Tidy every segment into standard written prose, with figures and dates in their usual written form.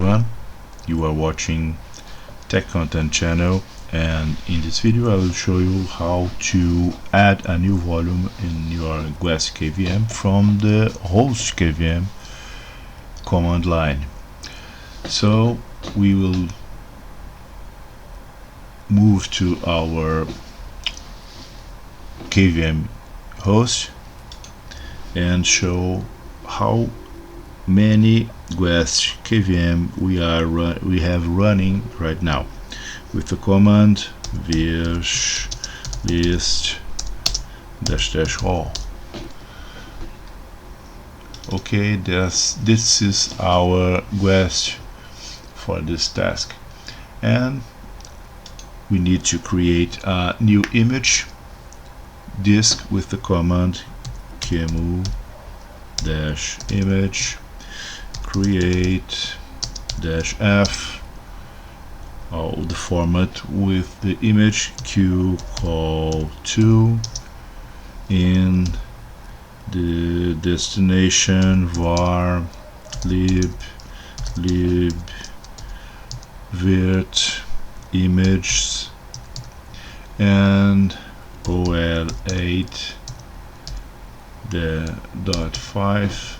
everyone, you are watching Tech Content channel, and in this video I will show you how to add a new volume in your Guest KVM from the host KVM command line. So we will move to our KVM host and show how many Guest KVM we have running right now with the command virsh list --all. Okay, this is our Guest for this task, and we need to create a new image disk with the command qemu-image create -f, the format with the image qcall2 in the destination var lib virt images and ol8 the .5,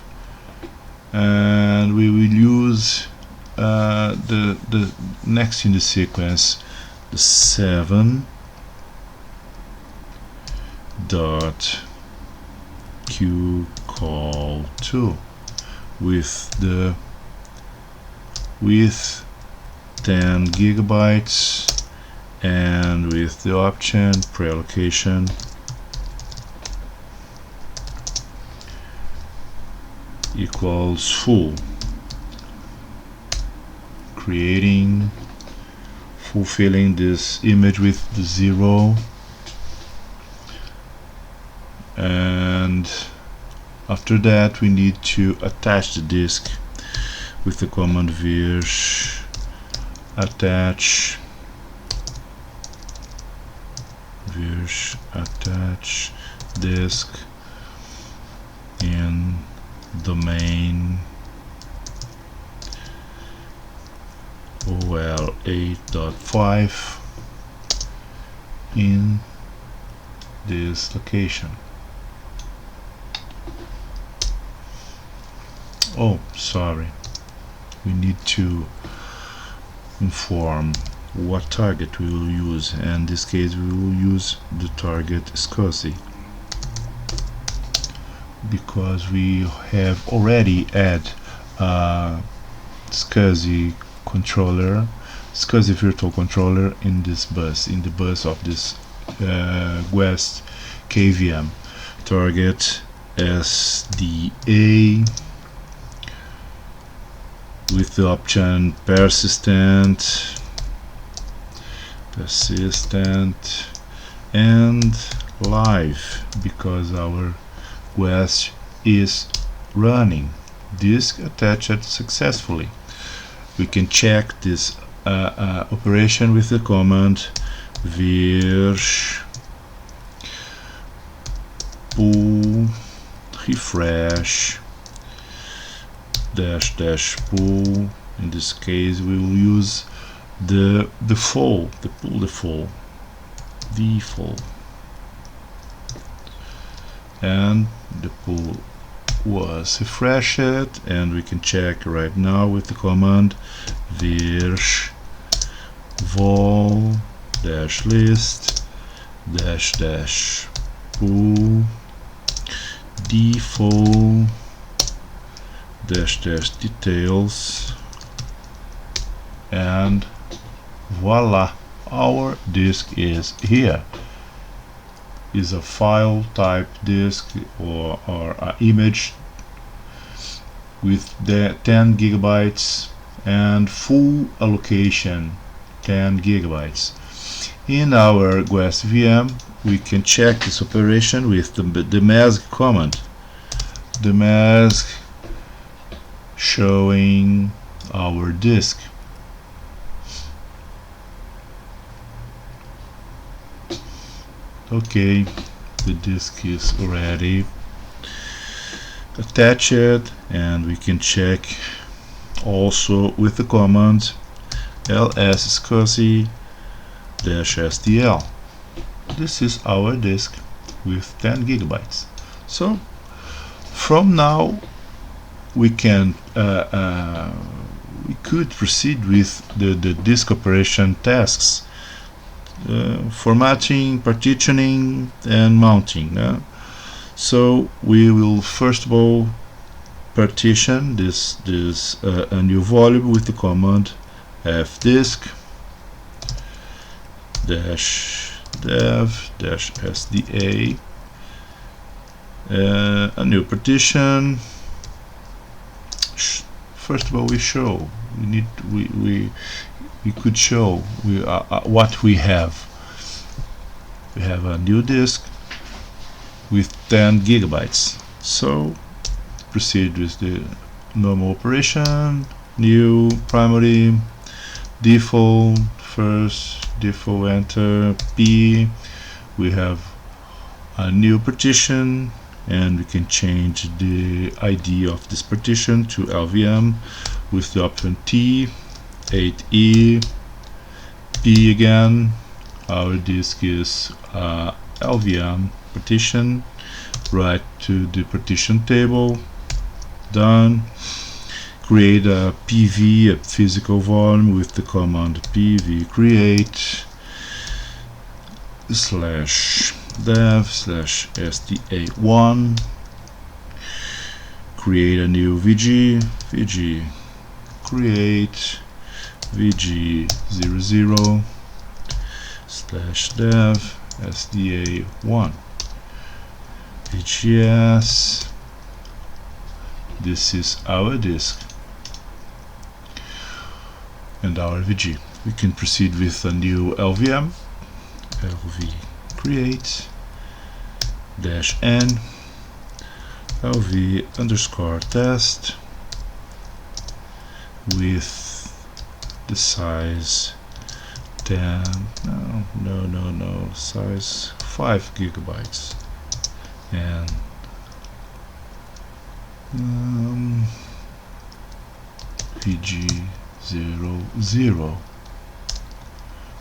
and we will use the next in the sequence, the 7.qcall2 with 10 gigabytes and with the option pre-allocation equals full, fulfilling this image with the 0, and after that we need to attach the disk with the command virsh attach disk in domain ol8.5 in this location. Oh, sorry, we need to inform what target we will use, and in this case we will use the target SCSI, because we have already added SCSI controller, SCSI virtual controller in this bus, in the bus of this Guest KVM. Target SDA with the option persistent and live, because our Guest is running. Disk attached successfully. We can check this operation with the command virsh pull refresh -pull. In this case we will use the full and the pull was refreshed, and we can check right now with the command virsh vol -list -pull default -details, and voila, our disk is here. Is a file type disk or an image with the 10 gigabytes and full allocation 10 gigabytes. In our Guest VM we can check this operation with the mask command. The mask showing our disk. Okay, the disk is already attached, and we can check also with the command ls-scsi-sdl. This is our disk with 10 gigabytes. So from now we can we could proceed with the disk operation tasks, formatting, partitioning, and mounting. So we will first of all partition this a new volume with the command fdisk -dev -sda, a new partition. First of all, we could show what we have. We have a new disk with 10 gigabytes. So proceed with the normal operation. New primary, default, first default, enter P. We have a new partition, and we can change the ID of this partition to LVM with the option T, 8E, P again. Our disk is LVM partition. Write to the partition table. Done. Create a PV, a physical volume, with the command PV create /dev/sda1. Create a new VG create VG00 /dev sda1 VGS. This is our disk and our VG. We can proceed with a new LVM, LV create -n LV underscore test with the size 10, no, size 5 gigabytes, and VG00.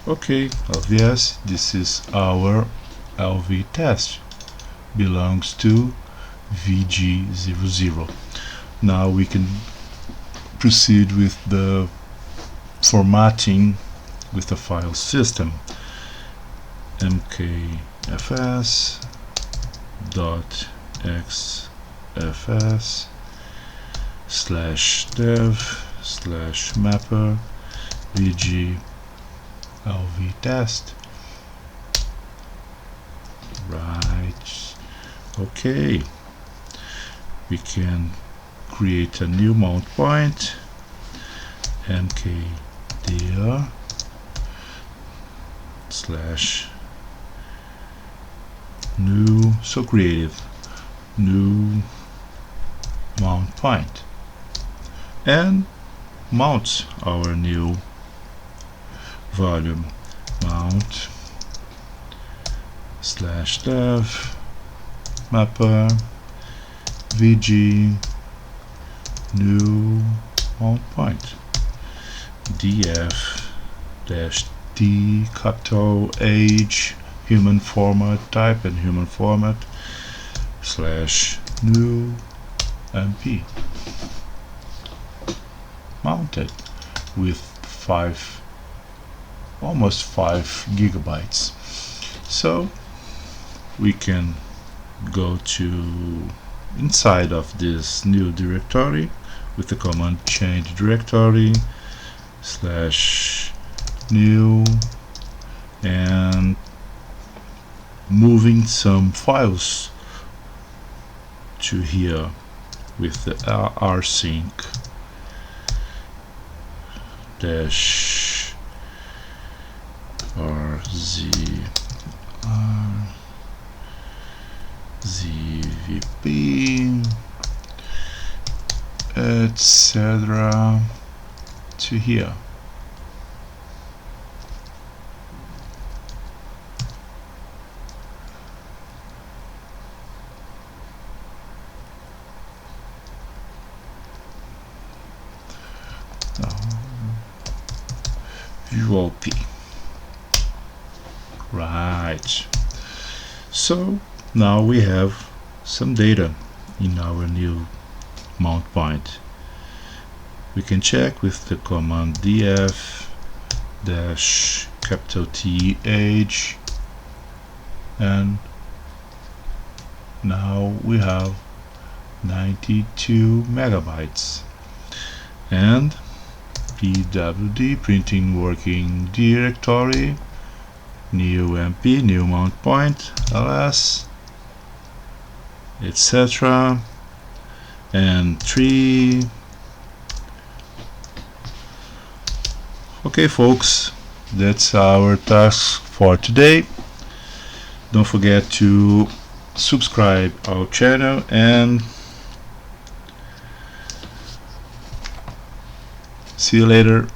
Okay, LVS, this is our LV test, belongs to VG00. Now we can proceed with the formatting with the file system. mkfs .xfs /dev/mapper vg lv test. Right. Okay. We can create a new mount point. mkdir /new, so creative, new mount point, and mount our new volume. Mount /dev mapper vg new mount point df-d capital H human format type and human format /new mp. Mounted with almost 5 gigabytes. So we can go to inside of this new directory with the command change directory /new, and moving some files to here with the rsync -zvp etc. to here. UOP. Right. So now we have some data in our new mount point. We can check with the command df dash capital T age, and now we have 92 megabytes. And pwd printing working directory, new MP, new mount point, ls, etc. and 3. Okay folks, that's our task for today. Don't forget to subscribe our channel, and see you later.